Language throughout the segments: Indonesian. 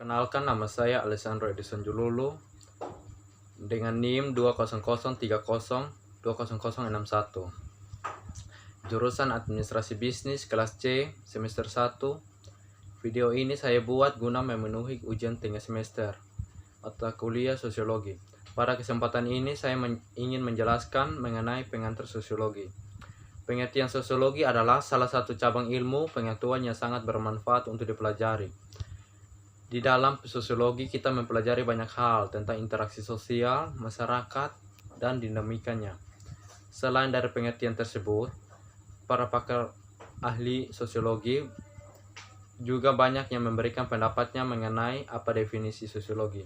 Perkenalkan, nama saya Alessandro Edison Jululu dengan NIM 20030200061. Jurusan Administrasi Bisnis kelas C semester 1. Video ini saya buat guna memenuhi ujian tengah semester mata kuliah Sosiologi. Pada kesempatan ini saya ingin menjelaskan mengenai pengantar sosiologi. Pengertian sosiologi adalah salah satu cabang ilmu pengetahuan yang sangat bermanfaat untuk dipelajari. Di dalam sosiologi kita mempelajari banyak hal tentang interaksi sosial, masyarakat, dan dinamikanya. Selain dari pengertian tersebut, para pakar ahli sosiologi juga banyak yang memberikan pendapatnya mengenai apa definisi sosiologi.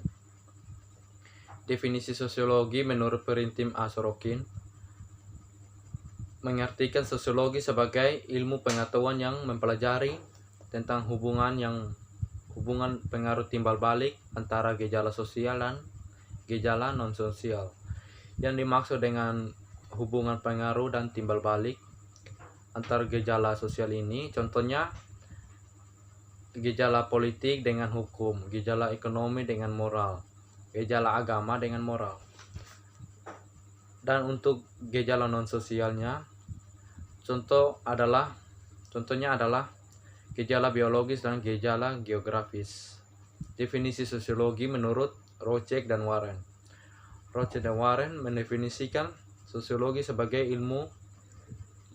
Definisi sosiologi menurut Perintim A. Sorokin mengartikan sosiologi sebagai ilmu pengetahuan yang mempelajari tentang hubungan pengaruh timbal balik antara gejala sosial dan gejala non-sosial. Yang dimaksud dengan hubungan pengaruh dan timbal balik antara gejala sosial ini, contohnya gejala politik dengan hukum, gejala ekonomi dengan moral, gejala agama dengan moral. Dan untuk gejala non-sosialnya, contohnya adalah gejala biologis dan gejala geografis. Definisi sosiologi menurut Rocek dan Warren. Rocek dan Warren mendefinisikan sosiologi sebagai ilmu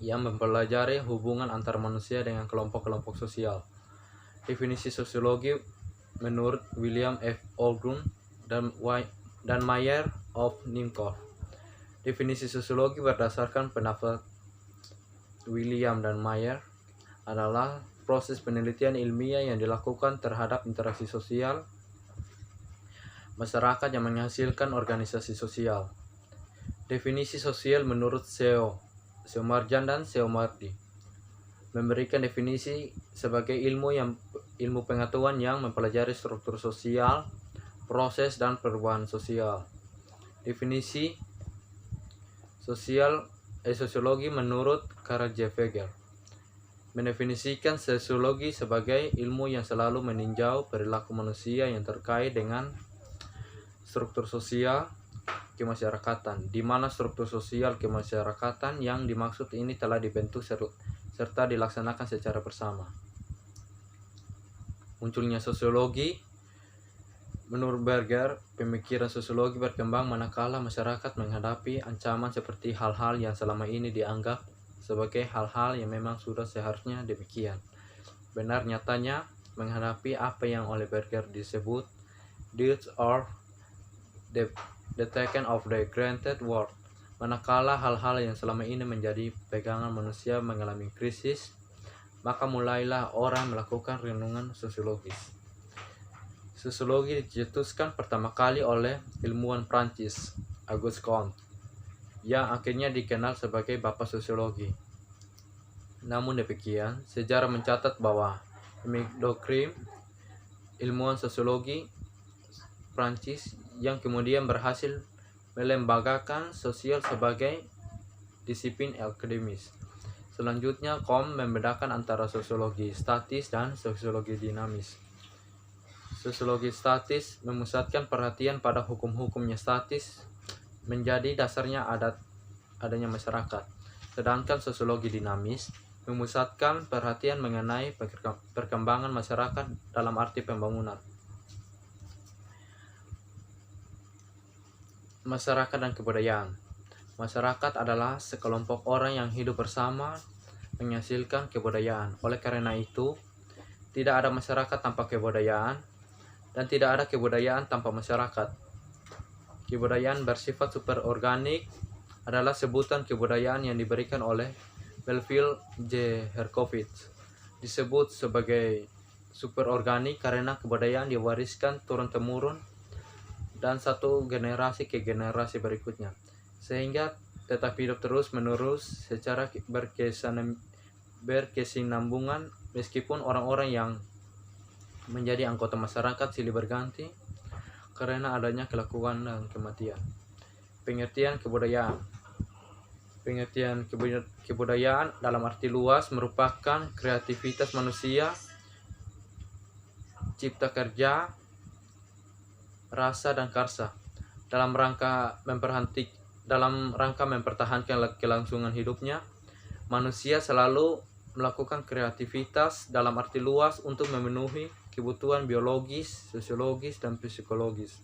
yang mempelajari hubungan antar manusia dengan kelompok-kelompok sosial. Definisi sosiologi menurut William F. Olgun dan Mayer of Nimcoff. Definisi sosiologi berdasarkan pendapat William dan Mayer adalah proses penelitian ilmiah yang dilakukan terhadap interaksi sosial masyarakat yang menghasilkan organisasi sosial. Definisi sosial menurut Seo Marjan dan Seo Mardi memberikan definisi sebagai ilmu pengetahuan yang mempelajari struktur sosial, proses dan perubahan sosial. Definisi sosiologi menurut Karl J. Fegel mendefinisikan sosiologi sebagai ilmu yang selalu meninjau perilaku manusia yang terkait dengan struktur sosial kemasyarakatan, di mana struktur sosial kemasyarakatan yang dimaksud ini telah dibentuk serta dilaksanakan secara bersama. Munculnya sosiologi. Menurut Berger, pemikiran sosiologi berkembang manakala masyarakat menghadapi ancaman seperti hal-hal yang selama ini dianggap sebagai hal-hal yang memang sudah seharusnya demikian. Benar nyatanya menghadapi apa yang oleh Berger disebut deeds or the taken of the granted world. Manakala hal-hal yang selama ini menjadi pegangan manusia mengalami krisis, maka mulailah orang melakukan renungan sosiologis. Sosiologi dicetuskan pertama kali oleh ilmuwan Prancis, Auguste Comte, yang akhirnya dikenal sebagai Bapak Sosiologi. Namun demikian, sejarah mencatat bahwa Émile Durkheim, ilmuwan sosiologi Prancis yang kemudian berhasil melembagakan sosial sebagai disiplin akademis. Selanjutnya, Comte membedakan antara sosiologi statis dan sosiologi dinamis. Sosiologi statis memusatkan perhatian pada hukum-hukumnya statis menjadi dasarnya adanya masyarakat. Sedangkan sosiologi dinamis memusatkan perhatian mengenai perkembangan masyarakat dalam arti pembangunan. Masyarakat dan kebudayaan. Masyarakat adalah sekelompok orang yang hidup bersama menghasilkan kebudayaan. Oleh karena itu, tidak ada masyarakat tanpa kebudayaan dan tidak ada kebudayaan tanpa masyarakat. Kebudayaan bersifat superorganik adalah sebutan kebudayaan yang diberikan oleh Melville J. Herkovitz. Disebut sebagai superorganik karena kebudayaan diwariskan turun-temurun dan satu generasi ke generasi berikutnya, sehingga tetap hidup terus-menerus secara berkesinambungan meskipun orang-orang yang menjadi anggota masyarakat silih berganti karena adanya kelakuan dan kematian. Pengertian kebudayaan. Pengertian kebudayaan dalam arti luas merupakan kreativitas manusia, cipta kerja, rasa, dan karsa. Dalam rangka mempertahankan kelangsungan hidupnya, manusia selalu melakukan kreativitas dalam arti luas untuk memenuhi kebutuhan biologis, sosiologis, dan psikologis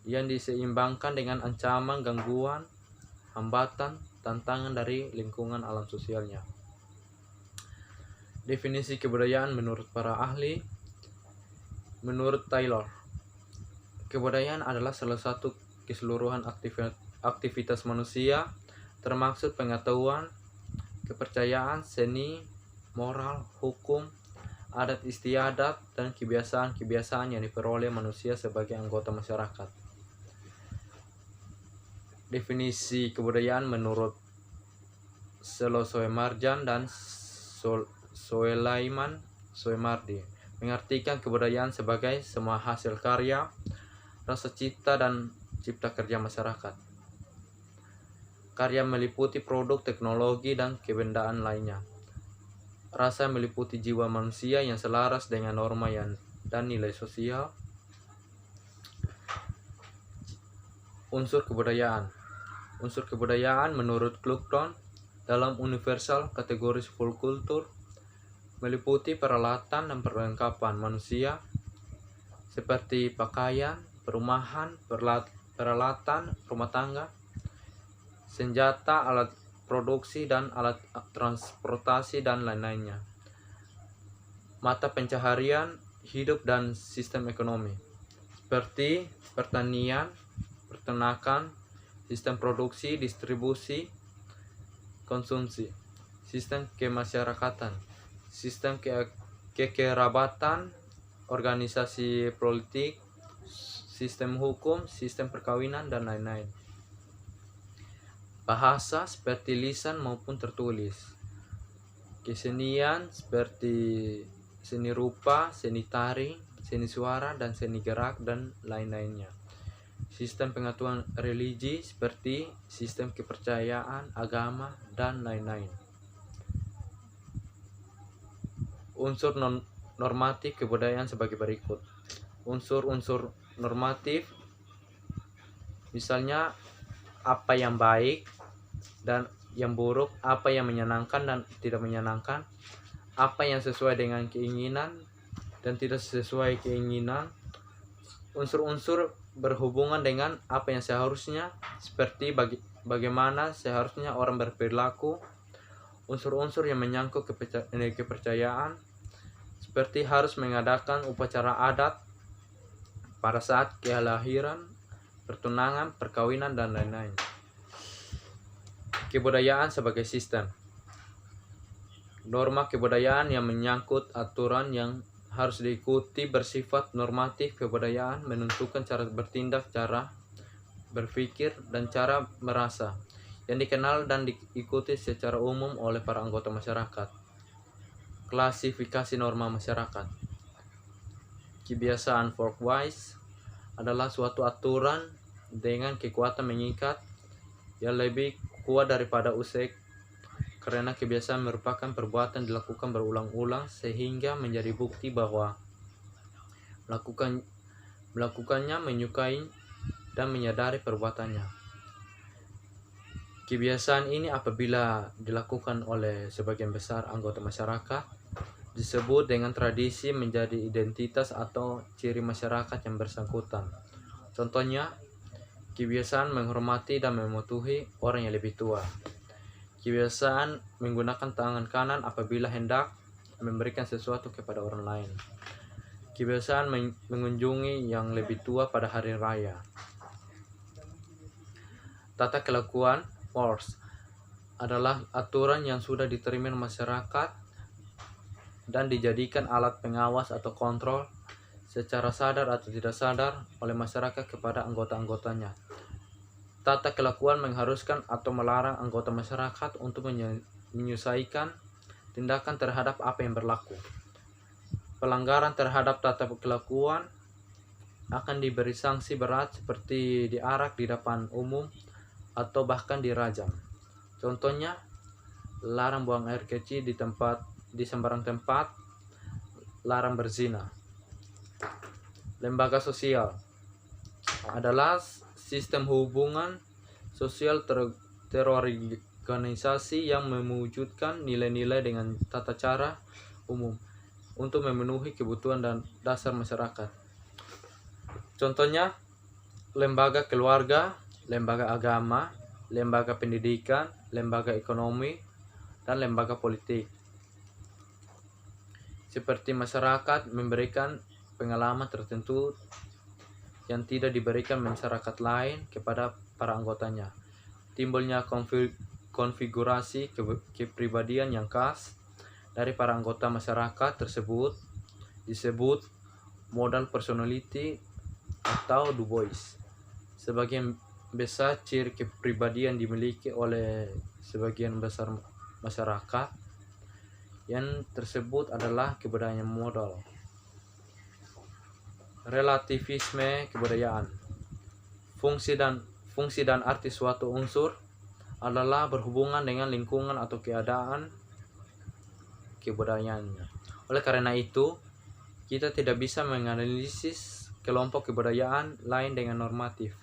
yang diseimbangkan dengan ancaman, gangguan, hambatan, tantangan dari lingkungan alam sosialnya. Definisi kebudayaan menurut para ahli. Menurut Taylor, kebudayaan adalah salah satu keseluruhan aktivitas manusia, termasuk pengetahuan, kepercayaan, seni, moral, hukum, adat istiadat, dan kebiasaan-kebiasaan yang diperoleh manusia sebagai anggota masyarakat. Definisi kebudayaan menurut Selo Soemarjan dan Soelaiman Soemardi mengartikan kebudayaan sebagai semua hasil karya, rasa cipta, dan cipta kerja masyarakat. Karya meliputi produk teknologi dan kebendaan lainnya. Rasa meliputi jiwa manusia yang selaras dengan norma dan nilai sosial. Unsur kebudayaan. Unsur kebudayaan menurut Clugton dalam universal kategori full kultur meliputi peralatan dan perlengkapan manusia seperti pakaian, perumahan, peralatan rumah tangga, senjata, alat produksi, dan alat transportasi, dan lain-lainnya. Mata pencaharian hidup dan sistem ekonomi seperti pertanian, peternakan, sistem produksi, distribusi, konsumsi, sistem kemasyarakatan, sistem kekerabatan, organisasi politik, sistem hukum, sistem perkawinan, dan lain-lain. Bahasa seperti lisan maupun tertulis. Kesenian seperti seni rupa, seni tari, seni suara, dan seni gerak, dan lain-lainnya. Sistem pengetahuan religi seperti sistem kepercayaan, agama, dan lain-lain. Unsur normatif kebudayaan sebagai berikut. Unsur-unsur normatif misalnya apa yang baik dan yang buruk, apa yang menyenangkan dan tidak menyenangkan, apa yang sesuai dengan keinginan dan tidak sesuai keinginan. Unsur-unsur berhubungan dengan apa yang seharusnya, seperti bagaimana seharusnya orang berperilaku. Unsur-unsur yang menyangkut kepercayaan, seperti harus mengadakan upacara adat pada saat kelahiran, pertunangan, perkawinan, dan lain-lain. Kebudayaan sebagai sistem. Norma kebudayaan yang menyangkut aturan yang harus diikuti bersifat normatif. Kebudayaan menentukan cara bertindak, cara berpikir, dan cara merasa yang dikenal dan diikuti secara umum oleh para anggota masyarakat. Klasifikasi norma masyarakat. Kebiasaan folkways adalah suatu aturan dengan kekuatan mengikat yang lebih kuat daripada usek, karena kebiasaan merupakan perbuatan dilakukan berulang-ulang sehingga menjadi bukti bahwa melakukannya menyukai dan menyadari perbuatannya. Kebiasaan ini apabila dilakukan oleh sebagian besar anggota masyarakat disebut dengan tradisi, menjadi identitas atau ciri masyarakat yang bersangkutan. Contohnya, kebiasaan menghormati dan mematuhi orang yang lebih tua. Kebiasaan menggunakan tangan kanan apabila hendak memberikan sesuatu kepada orang lain. Kebiasaan mengunjungi yang lebih tua pada hari raya. Tata kelakuan mores adalah aturan yang sudah diterima masyarakat dan dijadikan alat pengawas atau kontrol secara sadar atau tidak sadar oleh masyarakat kepada anggota-anggotanya. Tata kelakuan mengharuskan atau melarang anggota masyarakat untuk menyelesaikan tindakan terhadap apa yang berlaku. Pelanggaran terhadap tata kelakuan akan diberi sanksi berat seperti diarak di depan umum atau bahkan dirajam. Contohnya, larang buang air kecil di sembarang tempat, larang berzina. Lembaga sosial. adalah sistem hubungan sosial terorganisasi yang mewujudkan nilai-nilai dengan tata cara umum untuk memenuhi kebutuhan dan dasar masyarakat. Contohnya, lembaga keluarga, lembaga agama, lembaga pendidikan, lembaga ekonomi, dan lembaga politik. Seperti masyarakat memberikan pengalaman tertentu yang tidak diberikan masyarakat lain kepada para anggotanya. Timbulnya konfigurasi kepribadian yang khas dari para anggota masyarakat tersebut disebut model personality atau Du Bois. Sebagian besar ciri kepribadian dimiliki oleh sebagian besar masyarakat yang tersebut adalah kebudayaan modal. Relativisme kebudayaan. Fungsi dan arti suatu unsur adalah berhubungan dengan lingkungan atau keadaan kebudayaannya. Oleh karena itu, kita tidak bisa menganalisis kelompok kebudayaan lain dengan normatif.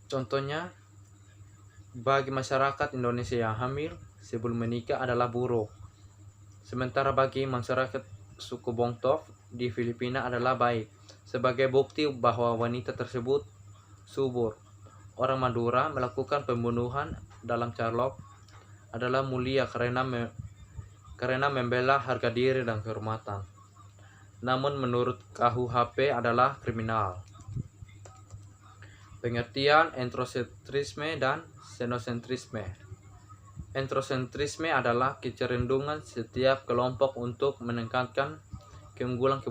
Contohnya, bagi masyarakat Indonesia yang hamil sebelum menikah adalah buruk. Sementara bagi masyarakat suku Bongtok di Filipina adalah baik. Sebagai bukti bahwa wanita tersebut subur, orang Madura melakukan pembunuhan dalam Carlok adalah mulia karena membela harga diri dan kehormatan. Namun menurut KUHP adalah kriminal. Pengertian entrosentrisme dan xenosentrisme. Entrosentrisme adalah kecenderungan setiap kelompok untuk menekankan keunggulan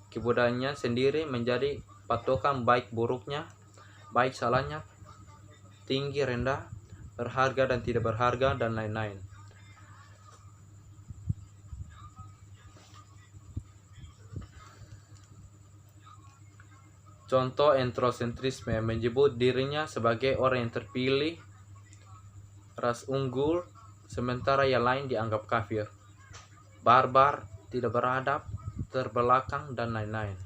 kebudayaannya sendiri menjadi patokan baik buruknya, baik salahnya, tinggi rendah, berharga dan tidak berharga, dan lain-lain. Contoh entrosentrisme menyebut dirinya sebagai orang yang terpilih, ras unggul, sementara yang lain dianggap kafir, barbar, tidak beradab, terbelakang, dan lain-lain.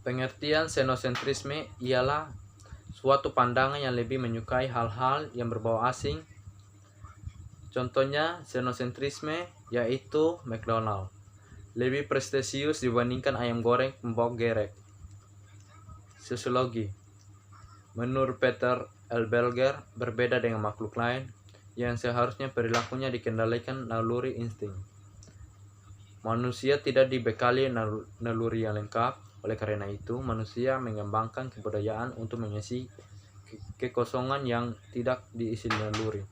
Pengertian xenosentrisme ialah suatu pandangan yang lebih menyukai hal-hal yang berbau asing. Contohnya xenosentrisme yaitu McDonald lebih prestisius dibandingkan ayam goreng pembau gerek. Sosiologi. Menurut Peter L. Belger, berbeda dengan makhluk lain yang seharusnya perilakunya dikendalikan naluri insting. Manusia tidak dibekali naluri yang lengkap, oleh karena itu manusia mengembangkan kebudayaan untuk mengisi kekosongan yang tidak diisi naluri.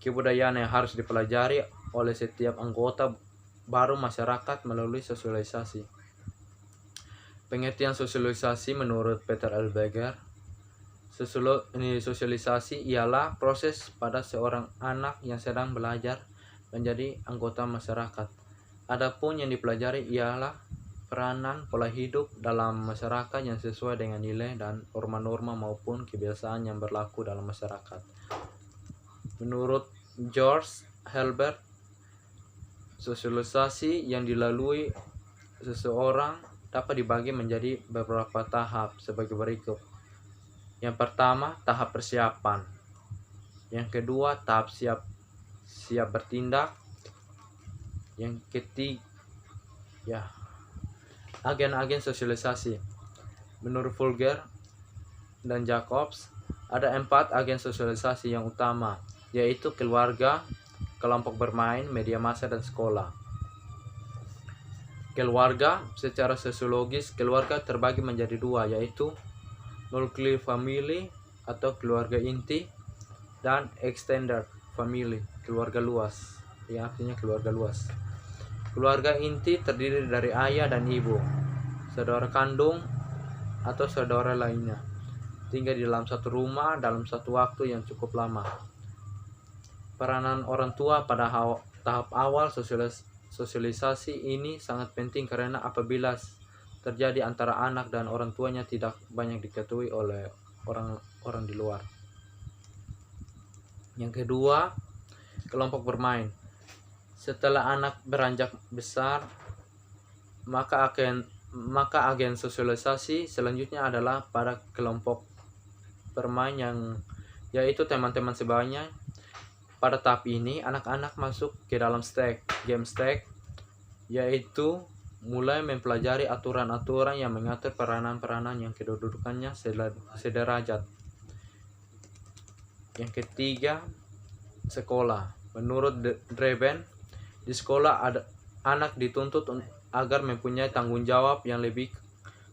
Kebudayaan yang harus dipelajari oleh setiap anggota baru masyarakat melalui sosialisasi. Pengertian sosialisasi menurut Peter L. Belger, sosialisasi ialah proses pada seorang anak yang sedang belajar menjadi anggota masyarakat. Adapun yang dipelajari ialah peranan pola hidup dalam masyarakat yang sesuai dengan nilai dan norma-norma maupun kebiasaan yang berlaku dalam masyarakat. Menurut George Herbert, sosialisasi yang dilalui seseorang dapat dibagi menjadi beberapa tahap sebagai berikut. Yang pertama, tahap persiapan. Yang kedua, tahap siap bertindak. Yang ketiga, agen-agen sosialisasi. Menurut Fulger dan Jacobs, ada 4 agen sosialisasi yang utama, yaitu keluarga, kelompok bermain, media massa, dan sekolah. Keluarga, secara sosiologis, keluarga terbagi menjadi 2, yaitu nuclear family atau keluarga inti dan extended family, keluarga luas, yang artinya keluarga luas. Keluarga inti terdiri dari ayah dan ibu, saudara kandung atau saudara lainnya, tinggal di dalam satu rumah dalam satu waktu yang cukup lama. Peranan orang tua pada tahap awal sosialisasi ini sangat penting karena apabila terjadi antara anak dan orang tuanya tidak banyak diketahui oleh orang di luar. Yang kedua, kelompok bermain. Setelah anak beranjak besar, Maka agen sosialisasi selanjutnya adalah pada kelompok bermain yaitu teman-teman sebaya. Pada tahap ini anak-anak masuk ke dalam game stack, yaitu mulai mempelajari aturan-aturan yang mengatur peranan-peranan yang kedudukannya sederajat. Yang ketiga, sekolah. Menurut Dreben, di sekolah anak dituntut agar mempunyai tanggung jawab yang lebih,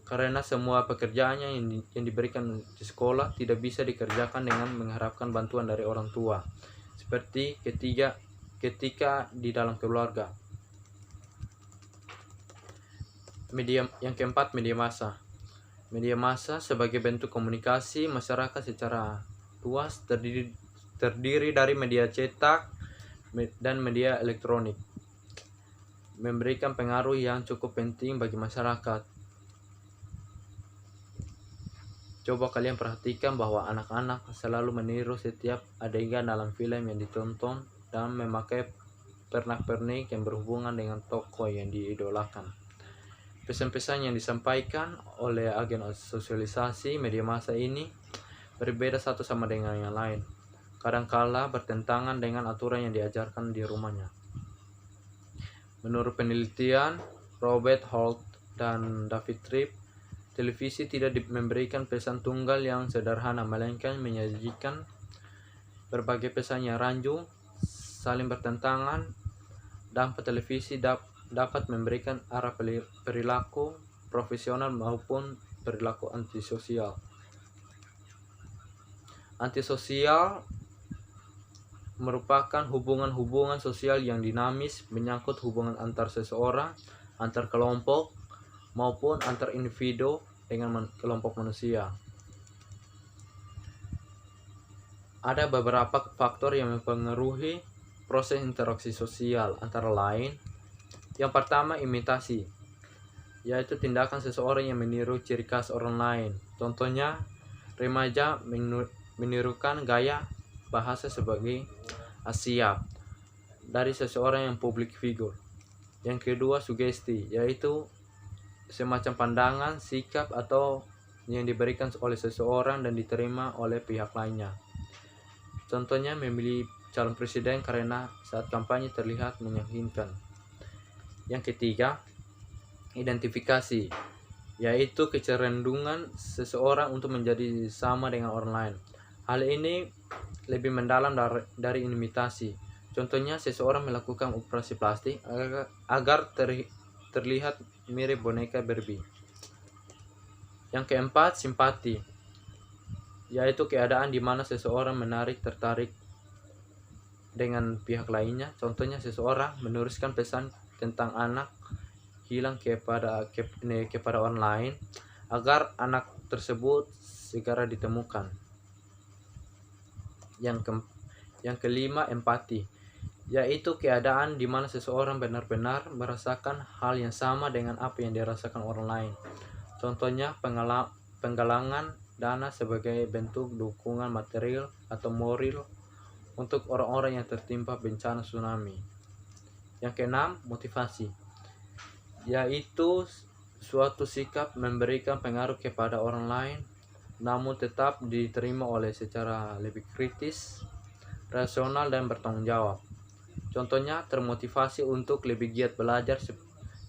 karena semua pekerjaannya yang diberikan di sekolah tidak bisa dikerjakan dengan mengharapkan bantuan dari orang tua, seperti ketika di dalam keluarga. Yang keempat, media massa. Media massa sebagai bentuk komunikasi masyarakat secara luas terdiri dari media cetak dan media elektronik, memberikan pengaruh yang cukup penting bagi masyarakat. Coba kalian perhatikan bahwa anak-anak selalu meniru setiap adegan dalam film yang ditonton dan memakai pernak-pernik yang berhubungan dengan tokoh yang diidolakan. Pesan-pesan yang disampaikan oleh agen sosialisasi media massa ini berbeda satu sama dengan yang lain, kadangkala bertentangan dengan aturan yang diajarkan di rumahnya. Menurut penelitian Robert Holt dan David Tripp, televisi tidak memberikan pesan tunggal yang sederhana, melainkan menyajikan berbagai pesan yang rancu, saling bertentangan. Dampak televisi dapat memberikan arah perilaku profesional maupun perilaku antisosial. Antisosial merupakan hubungan-hubungan sosial yang dinamis, menyangkut hubungan antar seseorang, antar kelompok, maupun antar individu dengan kelompok manusia. Ada beberapa faktor yang mempengaruhi proses interaksi sosial, antara lain: yang pertama, imitasi, yaitu tindakan seseorang yang meniru ciri khas orang lain. Contohnya, remaja menirukan gaya bahasa sebagai Asia dari seseorang yang public figure. Yang kedua, sugesti, yaitu semacam pandangan, sikap, atau yang diberikan oleh seseorang dan diterima oleh pihak lainnya. Contohnya, memilih calon presiden karena saat kampanye terlihat meyakinkan. Yang ketiga, identifikasi, yaitu kecenderungan seseorang untuk menjadi sama dengan orang lain. Hal ini lebih mendalam dari imitasi. Contohnya, seseorang melakukan operasi plastik agar terlihat mirip boneka Barbie. Yang keempat, simpati, yaitu keadaan di mana seseorang tertarik dengan pihak lainnya. Contohnya, seseorang meneruskan pesan tentang anak hilang kepada orang lain agar anak tersebut segera ditemukan. Yang kelima, empati, yaitu keadaan di mana seseorang benar-benar merasakan hal yang sama dengan apa yang dirasakan orang lain. Contohnya, penggalangan dana sebagai bentuk dukungan material atau moral untuk orang-orang yang tertimpa bencana tsunami. Yang keenam, motivasi, yaitu suatu sikap memberikan pengaruh kepada orang lain namun tetap diterima oleh secara lebih kritis, rasional, dan bertanggung jawab. Contohnya, termotivasi untuk lebih giat belajar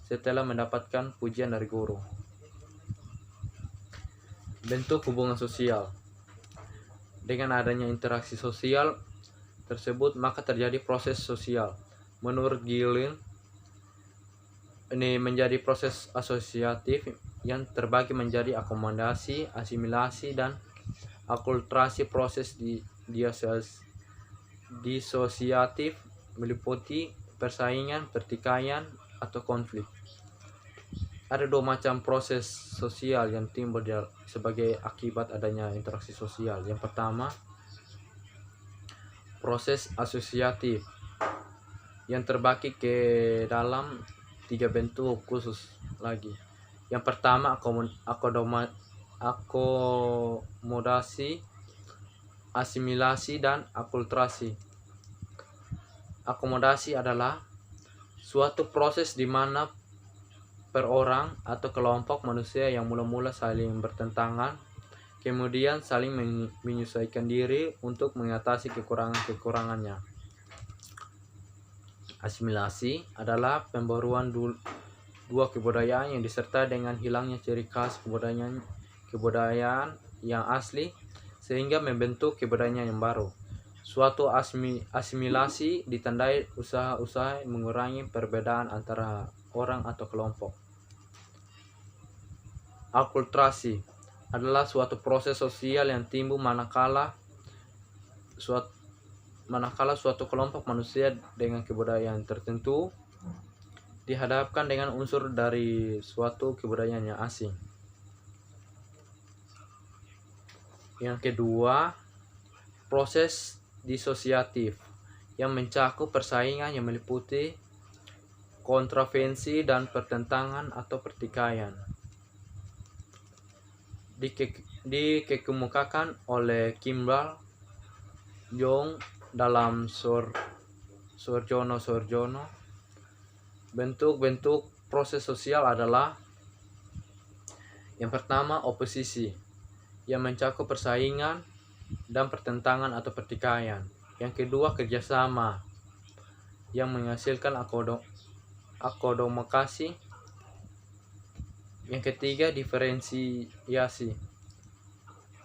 setelah mendapatkan pujian dari guru. Bentuk hubungan sosial. Dengan adanya interaksi sosial tersebut, maka terjadi proses sosial. Menurut Gillen, ini menjadi proses asosiatif yang terbagi menjadi akomodasi, asimilasi, dan akulturasi. Proses disosiatif meliputi persaingan, pertikaian, atau konflik. Ada dua macam proses sosial yang timbul sebagai akibat adanya interaksi sosial. Yang pertama, proses asosiatif yang terbagi ke dalam 3 bentuk khusus lagi. Yang pertama, akomodasi, asimilasi, dan akulturasi. Akomodasi adalah suatu proses di mana per orang atau kelompok manusia yang mula-mula saling bertentangan, kemudian saling menyesuaikan diri untuk mengatasi kekurangan-kekurangannya. Asimilasi adalah pembaruan dua kebudayaan yang disertai dengan hilangnya ciri khas kebudayaan yang asli sehingga membentuk kebudayaan yang baru. Suatu asimilasi ditandai usaha-usaha mengurangi perbedaan antara orang atau kelompok. Akulturasi adalah suatu proses sosial yang timbul manakala suatu kelompok manusia dengan kebudayaan tertentu dihadapkan dengan unsur dari suatu kebudayaan yang asing. Yang kedua, proses disosiatif yang mencakup persaingan yang meliputi kontroversi dan pertentangan atau pertikaian. Dikemukakan oleh Kimball Young dalam Sojourner. Bentuk-bentuk proses sosial adalah: yang pertama, oposisi yang mencakup persaingan dan pertentangan atau pertikaian. Yang kedua, kerjasama yang menghasilkan akomodasi. Yang ketiga, diferensiasi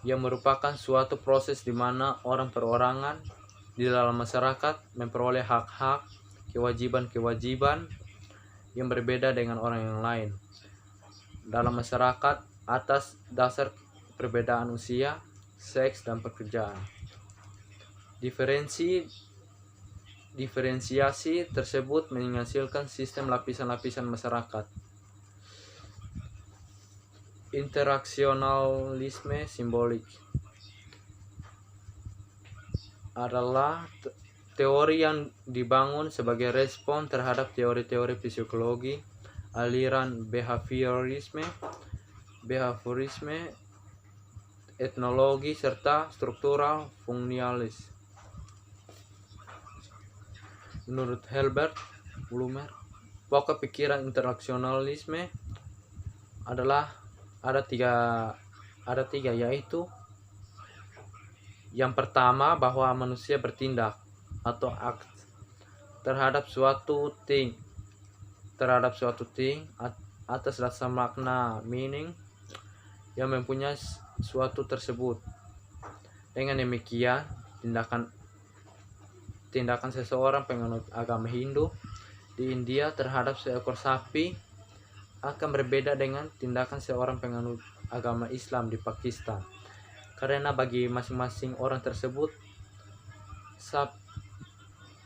yang merupakan suatu proses di mana orang perorangan di dalam masyarakat memperoleh hak-hak, kewajiban-kewajiban yang berbeda dengan orang yang lain dalam masyarakat atas dasar perbedaan usia, seks, dan pekerjaan. Diferensiasi tersebut menghasilkan sistem lapisan-lapisan masyarakat. Interaksionalisme simbolik adalah teori yang dibangun sebagai respon terhadap teori-teori psikologi, aliran behaviorisme, etnologi, serta struktural fungsionalis. Menurut Herbert Blumer, pokok pikiran interaksionalisme adalah ada tiga, yaitu: yang pertama, bahwa manusia bertindak atau act terhadap suatu thing atas dasar makna meaning yang mempunyai suatu tersebut. Dengan demikian, tindakan seseorang penganut agama Hindu di India terhadap seekor sapi akan berbeda dengan tindakan seorang penganut agama Islam di Pakistan, karena bagi masing-masing orang tersebut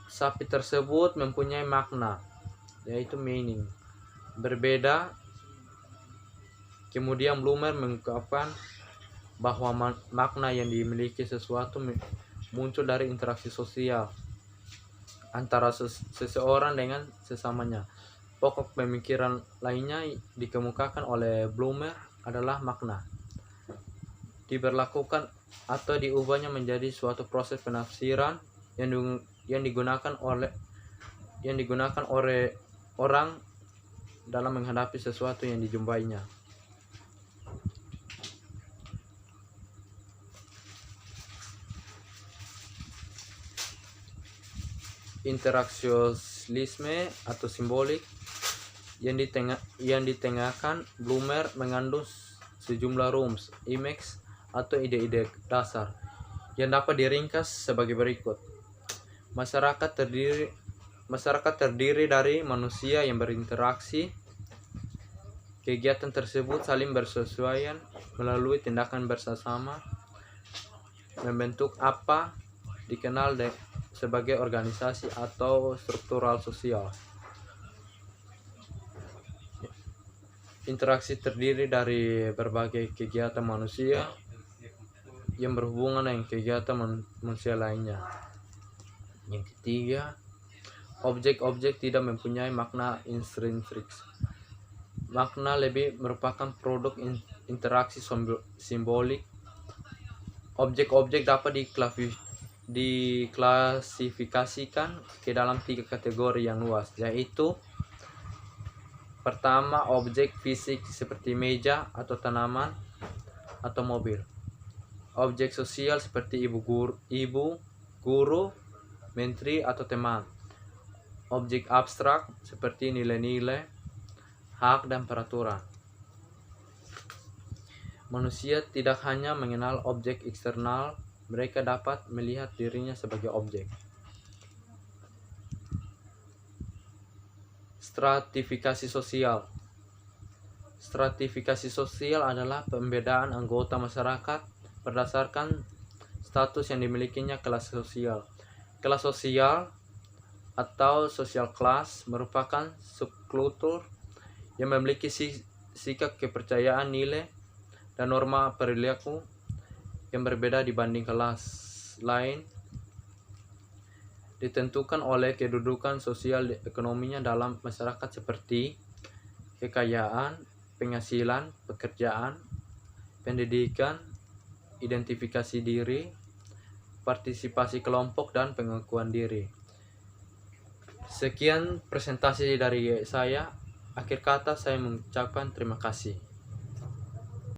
sapi tersebut mempunyai makna, yaitu meaning, berbeda. Kemudian Blumer mengungkapkan bahwa makna yang dimiliki sesuatu muncul dari interaksi sosial antara seseorang dengan sesamanya. Pokok pemikiran lainnya dikemukakan oleh Blumer adalah makna diberlakukan atau diubahnya menjadi suatu proses penafsiran yang digunakan oleh orang dalam menghadapi sesuatu yang dijumpainya. Interaksionalisme atau simbolik yang ditengahkan Blumer mengandung sejumlah rumus, image, atau ide-ide dasar yang dapat diringkas sebagai berikut. Masyarakat terdiri dari manusia yang berinteraksi. Kegiatan tersebut saling bersesuaian melalui tindakan bersama, membentuk apa dikenal sebagai organisasi atau struktural sosial. Interaksi terdiri dari berbagai kegiatan manusia yang berhubungan dengan kegiatan manusia lainnya. Yang ketiga, objek-objek tidak mempunyai makna intrinsik. Makna lebih merupakan produk interaksi simbolik. Objek-objek dapat diklasifikasikan ke dalam 3 kategori yang luas, yaitu Pertama, objek fisik seperti meja atau tanaman atau mobil. Objek sosial seperti ibu, guru, menteri atau teman. Objek abstrak seperti nilai-nilai, hak dan peraturan. Manusia tidak hanya mengenal objek eksternal, mereka dapat melihat dirinya sebagai objek. Stratifikasi sosial. Stratifikasi sosial adalah pembedaan anggota masyarakat berdasarkan status yang dimilikinya kelas sosial. Kelas sosial atau social class merupakan subkultur yang memiliki sikap kepercayaan, nilai, dan norma perilaku yang berbeda dibanding kelas lain, ditentukan oleh kedudukan sosial ekonominya dalam masyarakat seperti kekayaan, penghasilan, pekerjaan, pendidikan, identifikasi diri, partisipasi kelompok, dan pengakuan diri. Sekian presentasi dari saya. Akhir kata saya mengucapkan terima kasih.